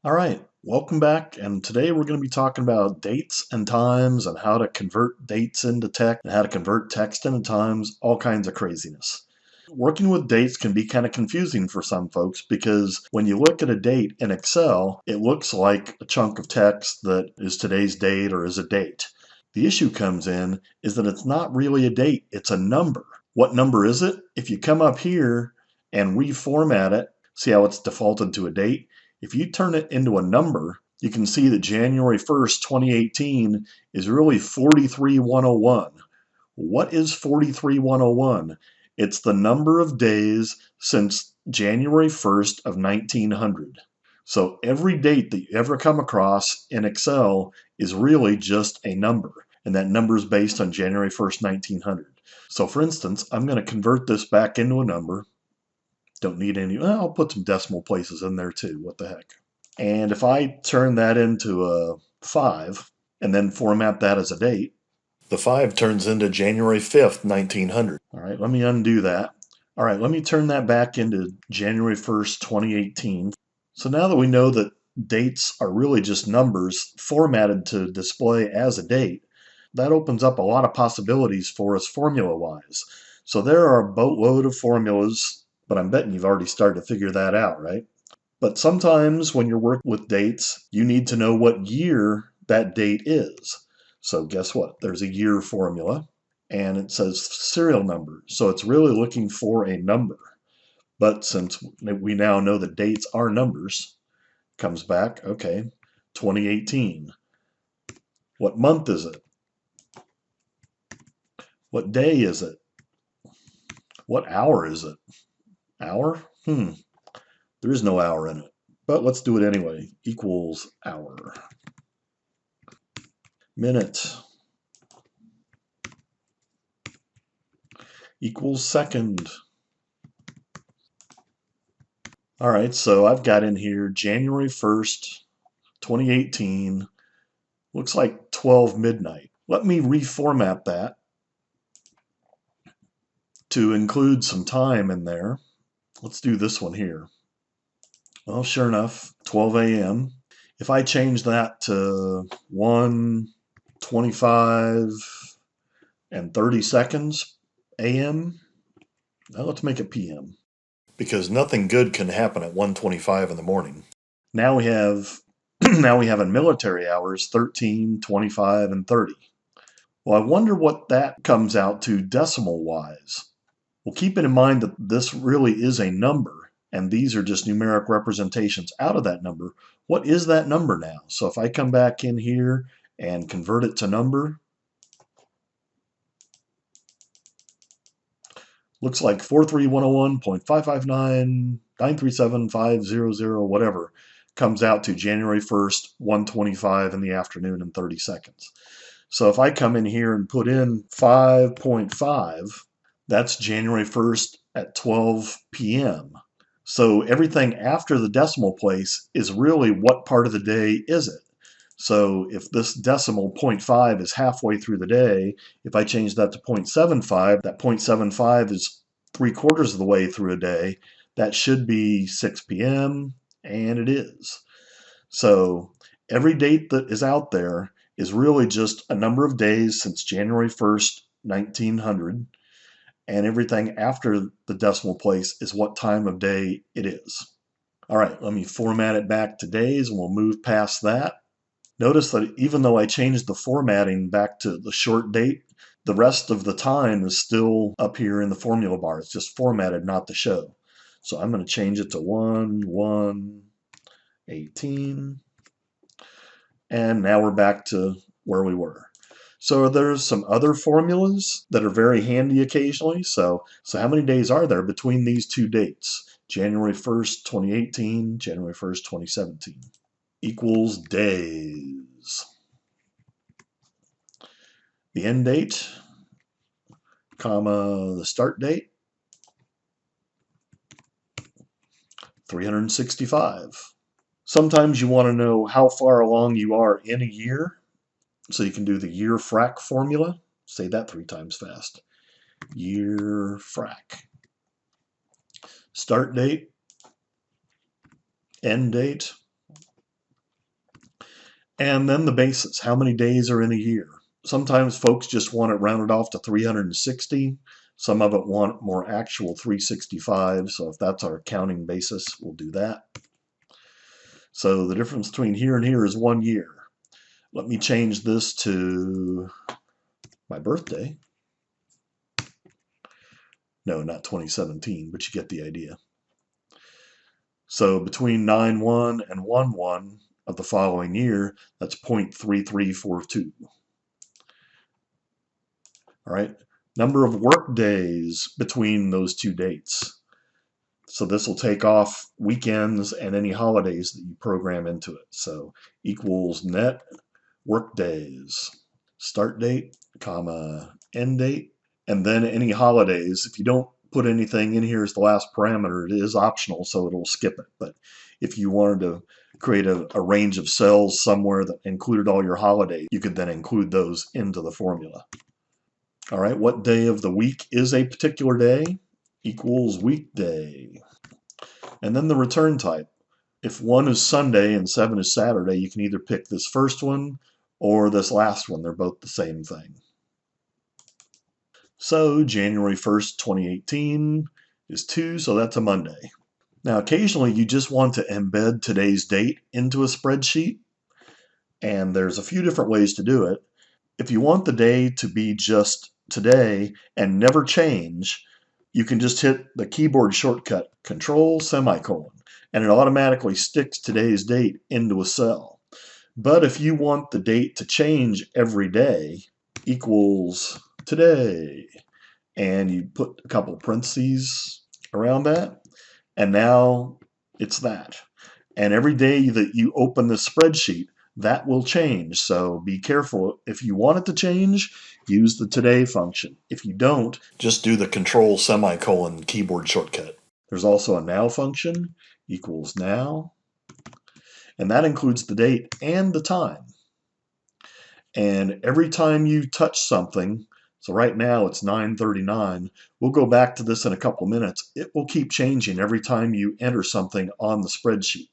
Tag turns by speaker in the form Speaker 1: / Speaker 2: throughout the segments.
Speaker 1: All right, welcome back. And today we're going to be talking about dates and times and how to convert dates into text and how to convert text into times, all kinds of craziness. Working with dates can be kind of confusing for some folks because when you look at a date in Excel, it looks like a chunk of text that is today's date or is a date. The issue comes in is that it's not really a date, it's a number. What number is it? If you come up here and reformat it, see how it's defaulted to a date? If you turn it into a number, you can see that January 1st, 2018 is really 43101. What is 43101? It's the number of days since January 1st of 1900. So every date that you ever come across in Excel is really just a number, and that number is based on January 1st, 1900. So for instance, I'm going to convert this back into a number. Don't need any, well, I'll put some decimal places in there too, what the heck. And if I turn that into a 5 and then format that as a date, the 5 turns into January 5th, 1900. All right, let me undo that. All right, let me turn that back into January 1st, 2018. So now that we know that dates are really just numbers formatted to display as a date, that opens up a lot of possibilities for us formula-wise. So there are a boatload of formulas, but I'm betting you've already started to figure that out, right? But sometimes when you're working with dates, you need to know what year that date is. So guess what? There's a year formula and it says serial number. So it's really looking for a number. But since we now know that dates are numbers, comes back, okay, 2018. What month is it? What day is it? What hour is it? Hour? There is no hour in it. But let's do it anyway. Equals hour. Minute equals second. All right, so I've got in here January 1st, 2018. Looks like 12 midnight. Let me reformat that to include some time in there. Let's do this one here. Well, sure enough, 12 a.m. If I change that to 1:25 and 30 seconds a.m., now let's make it p.m. because nothing good can happen at 1:25 in the morning. Now we have now we have in military hours 13, 25, and 30. Well, I wonder what that comes out to decimal wise. Well, keep in mind that this really is a number, and these are just numeric representations out of that number. What is that number now? So if I come back in here and convert it to number, looks like 43101.559.937.500, whatever, comes out to January 1st, 1:25 in the afternoon and 30 seconds. So if I come in here and put in 5.5, that's January 1st at 12 p.m. So everything after the decimal place is really what part of the day is it? So if this decimal 0.5 is halfway through the day, if I change that to 0.75, that 0.75 is 3/4 of the way through a day. That should be 6 p.m., and it is. So every date that is out there is really just a number of days since January 1st, 1900, and everything after the decimal place is what time of day it is. All right, let me format it back to days, and we'll move past that. Notice that even though I changed the formatting back to the short date, the rest of the time is still up here in the formula bar. It's just formatted not to show. So I'm going to change it to 1/1/18. And now we're back to where we were. So there's some other formulas that are very handy occasionally. So how many days are there between these two dates? January 1st, 2018, January 1st, 2017. Equals days. The end date, comma, the start date, 365. Sometimes you want to know how far along you are in a year, so you can do the year frac formula. Say that 3 times fast. Year frac. Start date, end date, And then the basis, how many days are in a year? Sometimes folks just want it rounded off to 360. Some of it want more actual 365. So if that's our counting basis, we'll do that. So the difference between here and here is 1 year. Let me change this to my birthday. No, not 2017, but you get the idea. So between 9/1 and 1/1 of the following year, that's 0.3342. All right, number of work days between those two dates. So this will take off weekends and any holidays that you program into it. So equals net work days, start date, comma, end date, and then any holidays. If you don't put anything in here as the last parameter, it is optional, so it'll skip it. But if you wanted to create a range of cells somewhere that included all your holidays, you could then include those into the formula. All right, what day of the week is a particular day? Equals weekday. And then the return type. If 1 is Sunday and 7 is Saturday, you can either pick this first one or this last one. They're both the same thing. So January 1st, 2018 is 2, so that's a Monday. Now occasionally you just want to embed today's date into a spreadsheet, and there's a few different ways to do it. If you want the day to be just today and never change, you can just hit the keyboard shortcut Control semicolon, and it automatically sticks today's date into a cell. But if you want the date to change every day, equals today, and you put a couple parentheses around that, and now it's that. And every day that you open this spreadsheet, that will change. So be careful. If you want it to change, use the today function. If you don't, just do the Control semicolon keyboard shortcut. There's also a now function, equals now, and that includes the date and the time. And every time you touch something, so right now it's 9:39, we'll go back to this in a couple minutes. It will keep changing every time you enter something on the spreadsheet.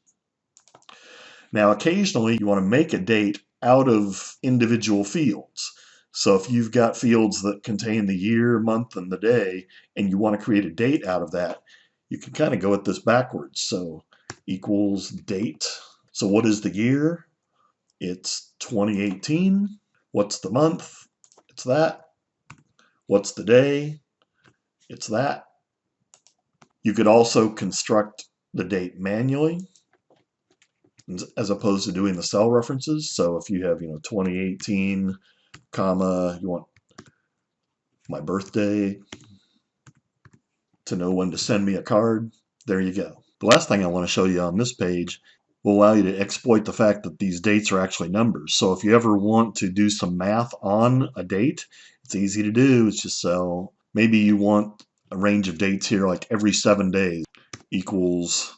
Speaker 1: Now, occasionally you want to make a date out of individual fields. So if you've got fields that contain the year, month, and the day, and you want to create a date out of that, you can kind of go at this backwards. So equals date. So what is the year? It's 2018. What's the month? It's that. What's the day? It's that. You could also construct the date manually, as opposed to doing the cell references. So if you have, 2018, comma, you want my birthday to know when to send me a card, there you go. The last thing I want to show you on this page will allow you to exploit the fact that these dates are actually numbers. So if you ever want to do some math on a date, it's easy to do. It's just so maybe you want a range of dates here, like every 7 days equals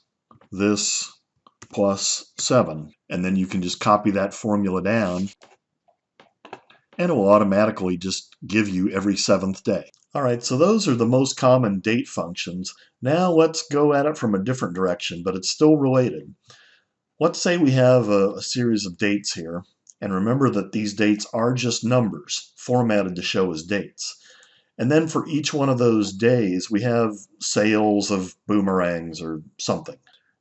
Speaker 1: this plus 7. And then you can just copy that formula down, and it will automatically just give you every 7th day. All right, so those are the most common date functions. Now let's go at it from a different direction, but it's still related. Let's say we have a series of dates here, and remember that these dates are just numbers formatted to show as dates. And then for each one of those days, we have sales of boomerangs or something.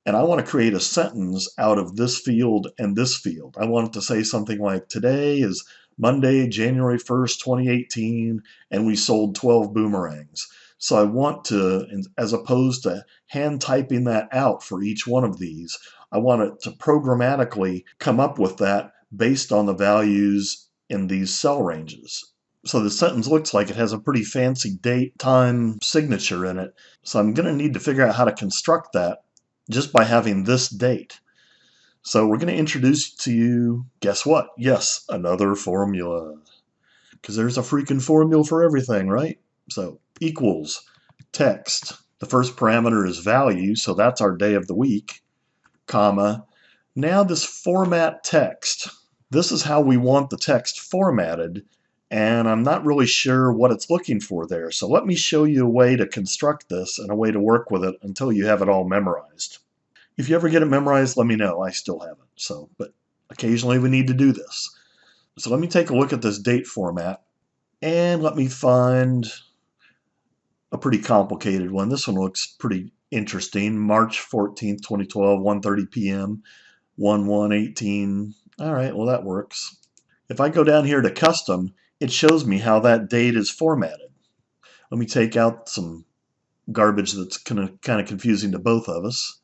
Speaker 1: And I want to create a sentence out of this field and this field. I want it to say something like, today is Monday, January 1st, 2018, and we sold 12 boomerangs. So I want to, as opposed to hand typing that out for each one of these, I want it to programmatically come up with that based on the values in these cell ranges. So the sentence looks like it has a pretty fancy date, time, signature in it. So I'm going to need to figure out how to construct that just by having this date. So we're going to introduce to you, guess what? Yes, another formula. Because there's a freaking formula for everything, right? So equals text. The first parameter is value, so that's our day of the week, comma. Now this format text. This is how we want the text formatted, and I'm not really sure what it's looking for there. So let me show you a way to construct this and a way to work with it until you have it all memorized. If you ever get it memorized, let me know. I still haven't. But Occasionally we need to do this. So let me take a look at this date format, and let me find a pretty complicated one. This one looks pretty interesting. March 14th, 2012, 1:30 p.m., 1/1/18. All right, well that works. If I go down here to custom, it shows me how that date is formatted. Let me take out some garbage that's kind of confusing to both of us.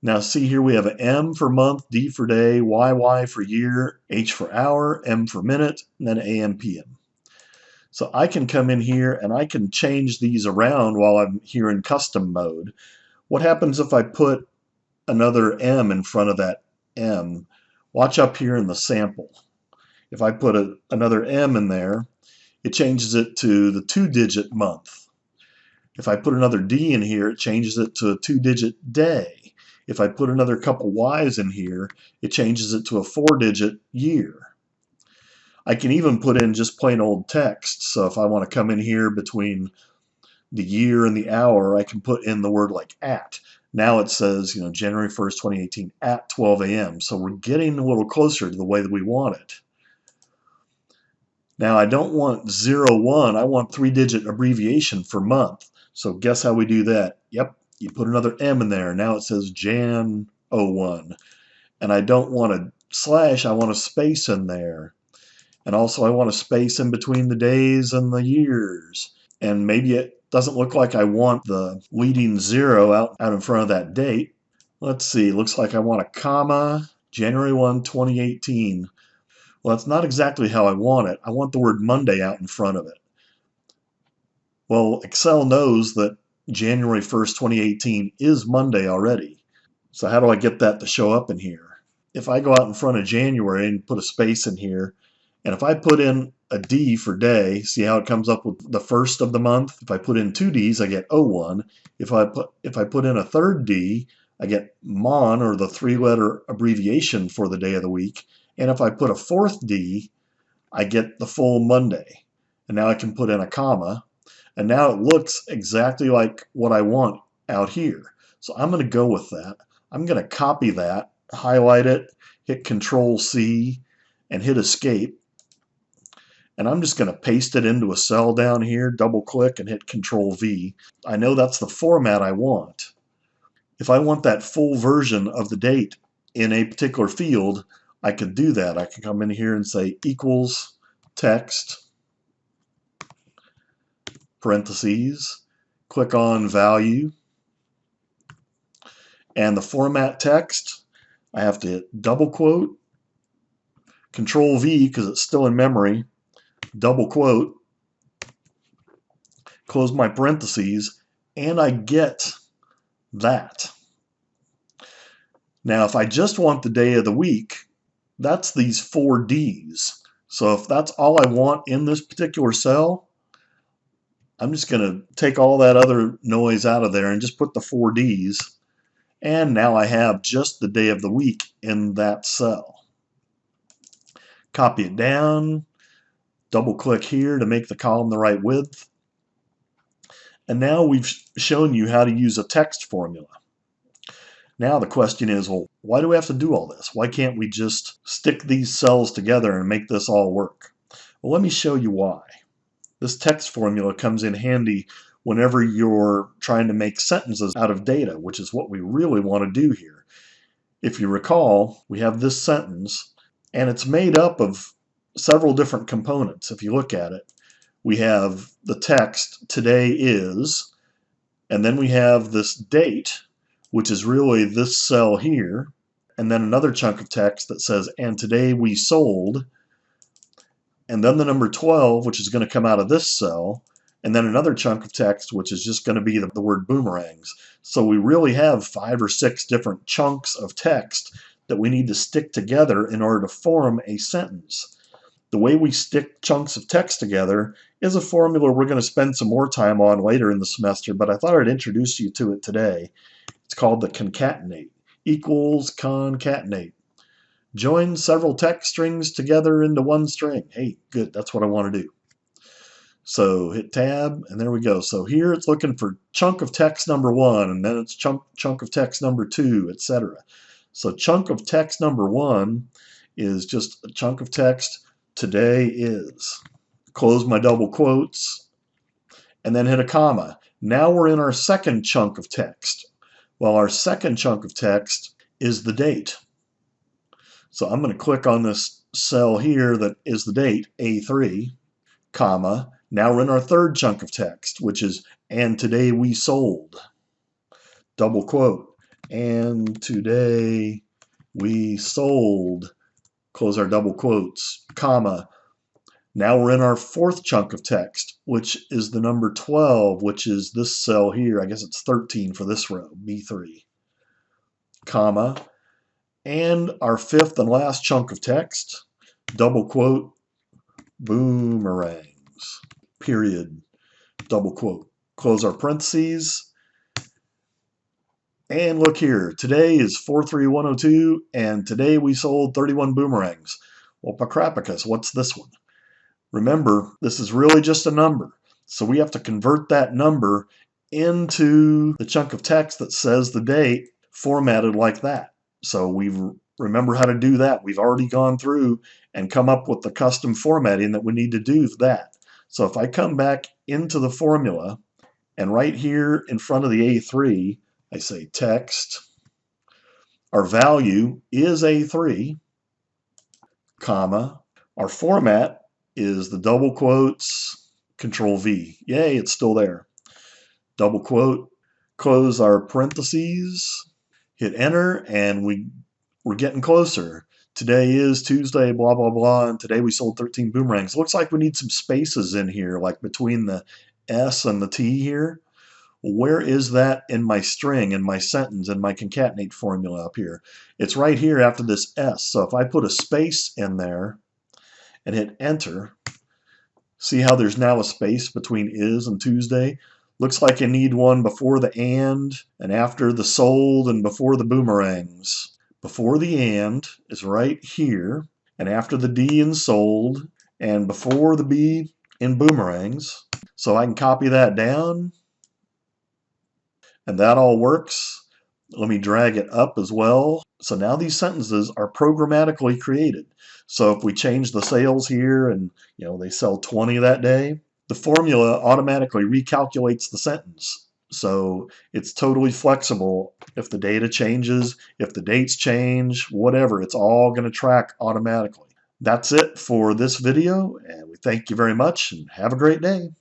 Speaker 1: Now see here we have an M for month, D for day, YY for year, H for hour, M for minute, and then AM, PM. So I can come in here and I can change these around while I'm here in custom mode. What happens if I put another M in front of that M? Watch up here in the sample. If I put another M in there, it changes it to the 2-digit month. If I put another D in here, it changes it to a 2-digit day. If I put another couple Y's in here, it changes it to a 4-digit year. I can even put in just plain old text. So if I want to come in here between the year and the hour, I can put in the word like at. Now it says, January 1st, 2018 at 12 a.m. So we're getting a little closer to the way that we want it. Now I don't want 01, I want 3-digit abbreviation for month. So guess how we do that? Yep, you put another M in there. Now it says Jan 01. And I don't want a slash, I want a space in there. And also I want a space in between the days and the years. And maybe it doesn't look like I want the leading 0 out in front of that date. Let's see, looks like I want a comma, January 1, 2018. Well, that's not exactly how I want it. I want the word Monday out in front of it. Well, Excel knows that January 1st, 2018 is Monday already. So how do I get that to show up in here? If I go out in front of January and put a space in here, and if I put in a D for day, see how it comes up with the first of the month? If I put in 2 Ds, I get 01. If I put in a third D, I get MON, or the 3-letter abbreviation for the day of the week. And if I put a fourth D, I get the full Monday. And now I can put in a comma. And now it looks exactly like what I want out here. So I'm going to go with that. I'm going to copy that, highlight it, hit Control C, and hit Escape. And I'm just going to paste it into a cell down here, double click and hit Control V. I know that's the format I want. If I want that full version of the date in a particular field, I could do that. I can come in here and say equals text, parentheses, click on value, and the format text, I have to hit double quote, Control V because it's still in memory, double quote, close my parentheses, and I get that. Now, if I just want the day of the week, that's these 4 Ds. So if that's all I want in this particular cell, I'm just going to take all that other noise out of there and just put the 4 Ds. And now I have just the day of the week in that cell. Copy it down, double click here to make the column the right width. And now we've shown you how to use a text formula. Now the question is, well, why do we have to do all this? Why can't we just stick these cells together and make this all work? Well, let me show you why. This text formula comes in handy whenever you're trying to make sentences out of data, which is what we really want to do here. If you recall, we have this sentence, and it's made up of several different components. If you look at it, we have the text, today is, and then we have this date, which is really this cell here, and then another chunk of text that says, and today we sold, and then the number 12, which is going to come out of this cell, and then another chunk of text, which is just going to be the word boomerangs. So we really have 5 or 6 different chunks of text that we need to stick together in order to form a sentence. The way we stick chunks of text together is a formula we're going to spend some more time on later in the semester, but I thought I'd introduce you to it today. It's called the concatenate, equals concatenate. Join several text strings together into one string. Hey, good, that's what I want to do. So hit tab, and there we go. So here it's looking for chunk of text number 1, and then it's chunk of text number 2, etc. So chunk of text number 1 is just a chunk of text. Today is. Close my double quotes, and then hit a comma. Now we're in our second chunk of text. Well, our second chunk of text is the date. So I'm going to click on this cell here that is the date, A3, comma. Now we're in our third chunk of text, which is, and today we sold. Double quote. And today we sold. Close our double quotes, comma. Now we're in our fourth chunk of text, which is the number 12, which is this cell here. I guess it's 13 for this row, B3, comma. And our fifth and last chunk of text, double quote, boomerangs, period, double quote. Close our parentheses. And look here, today is 43102, and today we sold 31 boomerangs. Well, Pacrapicus, what's this one? Remember, this is really just a number. So we have to convert that number into the chunk of text that says the date formatted like that. So remember how to do that. We've already gone through and come up with the custom formatting that we need to do for that. So if I come back into the formula, and right here in front of the A3, I say text, our value is A3, comma, our format is the double quotes, Control V. Yay, it's still there. Double quote, close our parentheses, hit enter, and we're getting closer. Today is Tuesday, blah, blah, blah, and today we sold 13 boomerangs. Looks like we need some spaces in here, like between the S and the T here. Where is that in my string, in my sentence, in my concatenate formula up here? It's right here after this S. So if I put a space in there and hit enter, see how there's now a space between is and Tuesday? Looks like I need one before the and after the sold, and before the boomerangs. Before the and is right here, and after the D in sold, and before the B in boomerangs. So I can copy that down, and that all works. Let me drag it up as well. So now these sentences are programmatically created. So if we change the sales here and they sell 20 that day, the formula automatically recalculates the sentence. So it's totally flexible. If the data changes, if the dates change, whatever, it's all going to track automatically. That's it for this video, and we thank you very much and have a great day.